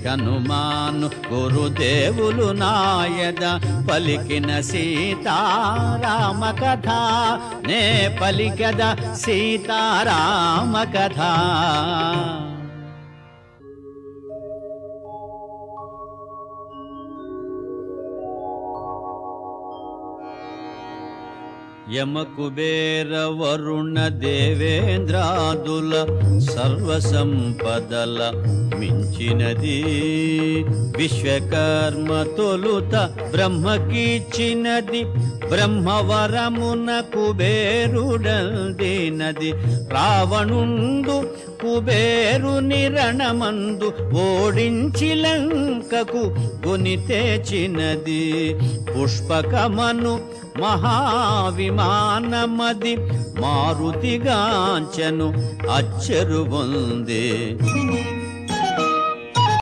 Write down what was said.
హనుమాను గురుదేవులు నాయద పలికిన సీతారామ కథ నే పలికద సీతారామ కథ. యమ కుబేర వరుణ దేవేంద్రాదుల సర్వసంపదల మించినది విశ్వకర్మ తొలుత బ్రహ్మకిచ్చినది బ్రహ్మవరమున కుబేరుడందినది రావణుండు కుబేరుని రణమందు ఓడించి లంకకు గుని తెచ్చినది పుష్పకమను మహావిమానమది మారుతిగాంచెను అచ్చెరు పొందే.